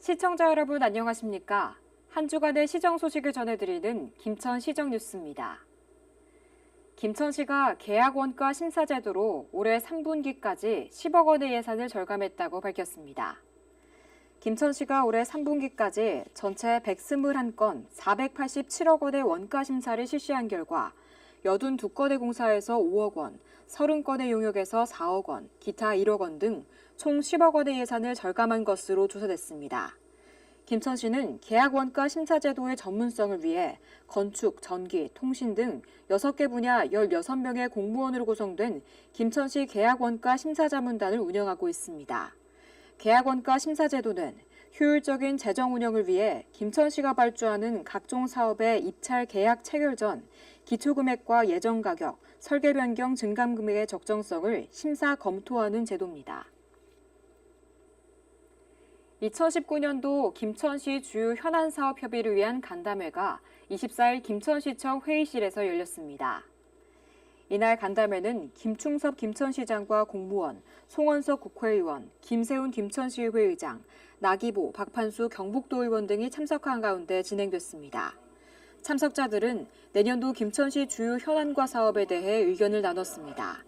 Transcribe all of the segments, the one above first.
시청자 여러분 안녕하십니까? 한 주간의 시정 소식을 전해드리는 김천시정뉴스입니다. 김천시가 계약 원가 심사 제도로 올해 3분기까지 10억 원의 예산을 절감했다고 밝혔습니다. 김천시가 올해 3분기까지 전체 121건 487억 원의 원가 심사를 실시한 결과 82건의 공사에서 5억 원, 30건의 용역에서 4억 원, 기타 1억 원 등 총 10억 원의 예산을 절감한 것으로 조사됐습니다. 김천시는 계약 원가 심사 제도의 전문성을 위해 건축, 전기, 통신 등 6개 분야 16명의 공무원으로 구성된 김천시 계약 원가 심사자문단을 운영하고 있습니다. 계약 원가 심사 제도는 효율적인 재정 운영을 위해 김천시가 발주하는 각종 사업의 입찰 계약 체결 전 기초금액과 예정 가격, 설계 변경 증감 금액의 적정성을 심사 검토하는 제도입니다. 2019년도 김천시 주요 현안 사업 협의를 위한 간담회가 24일 김천시청 회의실에서 열렸습니다. 이날 간담회는 김충섭 김천시장과 공무원, 송원석 국회의원, 김세훈 김천시 회의장, 나기보, 박판수 경북도 의원 등이 참석한 가운데 진행됐습니다. 참석자들은 내년도 김천시 주요 현안과 사업에 대해 의견을 나눴습니다.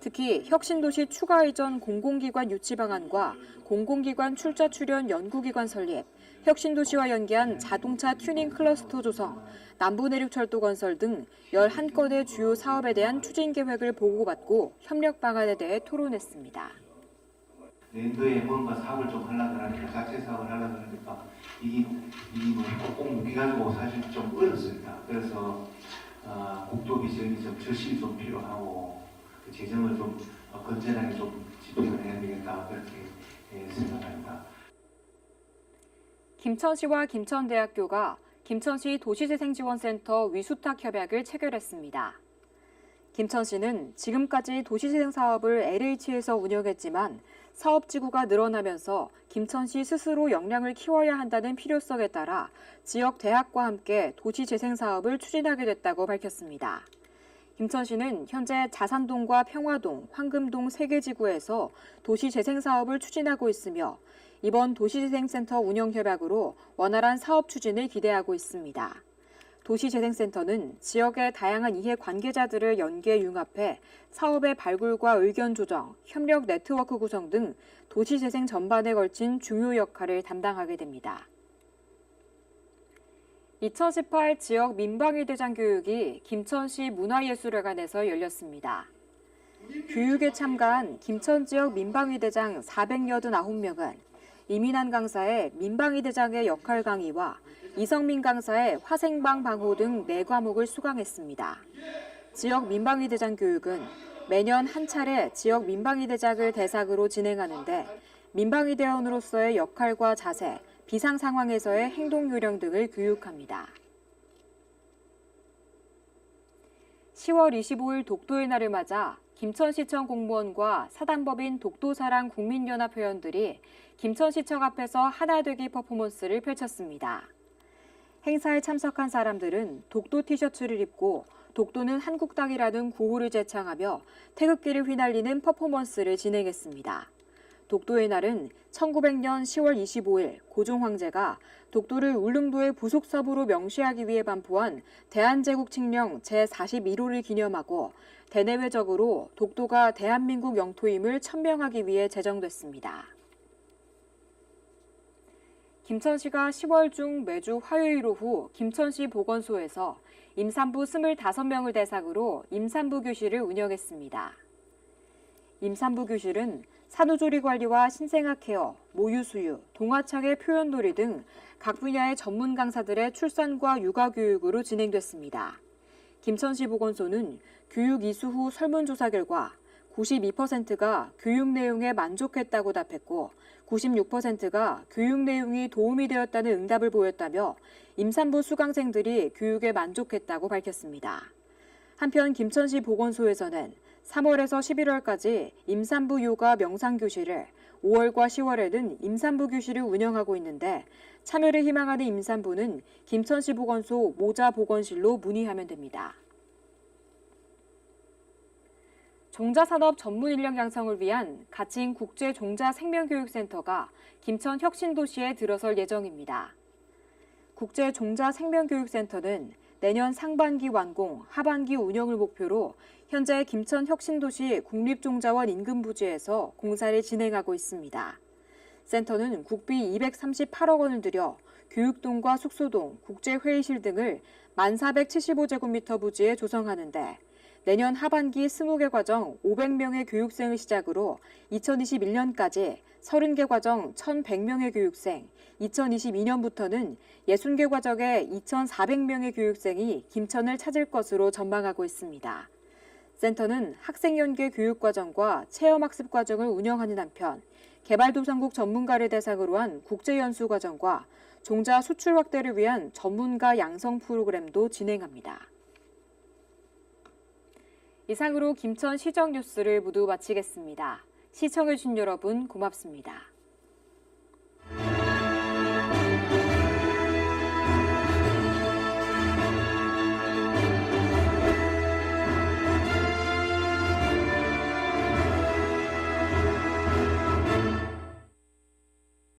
특히 혁신도시 추가 이전 공공기관 유치 방안과 공공기관 출자 출연 연구기관 설립, 혁신도시와 연계한 자동차 튜닝 클러스터 조성, 남부내륙철도 건설 등 11건의 주요 사업에 대한 추진 계획을 보고받고 협력 방안에 대해 토론했습니다. 내년도에 뭔가 사업을 좀 하려고 하니까 자체 사업을 하려고 하니까 꼭 뭉개가지고 사실 좀 어렵습니다. 그래서 국도 비전이 좀 절실히 좀 필요하고 재정을 좀 건전하게 좀 집행을 해야 되겠다 그렇게 생각합니다. 김천시와 김천대학교가 김천시 도시재생지원센터 위수탁 협약을 체결했습니다. 김천시는 지금까지 도시재생 사업을 LH에서 운영했지만 사업지구가 늘어나면서 김천시 스스로 역량을 키워야 한다는 필요성에 따라 지역 대학과 함께 도시재생 사업을 추진하게 됐다고 밝혔습니다. 김천시는 현재 자산동과 평화동, 황금동 3개 지구에서 도시재생 사업을 추진하고 있으며 이번 도시재생센터 운영협약으로 원활한 사업 추진을 기대하고 있습니다. 도시재생센터는 지역의 다양한 이해관계자들을 연계 융합해 사업의 발굴과 의견 조정, 협력 네트워크 구성 등 도시재생 전반에 걸친 중요 역할을 담당하게 됩니다. 2018 지역 민방위 대장 교육이 김천시 문화예술회관에서 열렸습니다. 교육에 참가한 김천 지역 민방위 대장 489명은 이민환 강사의 민방위 대장의 역할 강의와 이성민 강사의 화생방 방호 등 4과목을 수강했습니다. 지역 민방위 대장 교육은 매년 한 차례 지역 민방위 대장을 대상으로 진행하는데 민방위 대원으로서의 역할과 자세, 비상 상황에서의 행동 요령 등을 교육합니다. 10월 25일 독도의 날을 맞아 김천시청 공무원과 사단법인 독도사랑 국민연합 회원들이 김천시청 앞에서 하나 되기 퍼포먼스를 펼쳤습니다. 행사에 참석한 사람들은 독도 티셔츠를 입고 독도는 한국 땅이라는 구호를 제창하며 태극기를 휘날리는 퍼포먼스를 진행했습니다. 독도의 날은 1900년 10월 25일 고종 황제가 독도를 울릉도의 부속섭으로 명시하기 위해 반포한 대한제국칙령 제41호를 기념하고 대내외적으로 독도가 대한민국 영토임을 천명하기 위해 제정됐습니다. 김천시가 10월 중 매주 화요일 오후 김천시 보건소에서 임산부 25명을 대상으로 임산부 교실을 운영했습니다. 임산부 교실은 산후조리 관리와 신생아 케어, 모유 수유, 동화창의 표현놀이 등 각 분야의 전문 강사들의 출산과 육아 교육으로 진행됐습니다. 김천시 보건소는 교육 이수 후 설문조사 결과 92%가 교육 내용에 만족했다고 답했고 96%가 교육 내용이 도움이 되었다는 응답을 보였다며 임산부 수강생들이 교육에 만족했다고 밝혔습니다. 한편 김천시 보건소에서는 3월에서 11월까지 임산부 요가 명상교실을, 5월과 10월에는 임산부 교실을 운영하고 있는데 참여를 희망하는 임산부는 김천시 보건소 모자 보건실로 문의하면 됩니다. 종자산업 전문 인력 양성을 위한 가칭 국제종자생명교육센터가 김천 혁신도시에 들어설 예정입니다. 국제종자생명교육센터는 내년 상반기 완공, 하반기 운영을 목표로 현재 김천 혁신도시 국립종자원 인근부지에서 공사를 진행하고 있습니다. 센터는 국비 238억 원을 들여 교육동과 숙소동, 국제회의실 등을 1,475제곱미터 부지에 조성하는 데 내년 하반기 20개 과정 500명의 교육생을 시작으로 2021년까지 30개 과정 1,100명의 교육생, 2022년부터는 60개 과정의 2,400명의 교육생이 김천을 찾을 것으로 전망하고 있습니다. 센터는 학생연계 교육과정과 체험학습과정을 운영하는 한편 개발도상국 전문가를 대상으로 한 국제연수과정과 종자 수출 확대를 위한 전문가 양성 프로그램도 진행합니다. 이상으로 김천 시정 뉴스를 모두 마치겠습니다. 시청해주신 여러분 고맙습니다.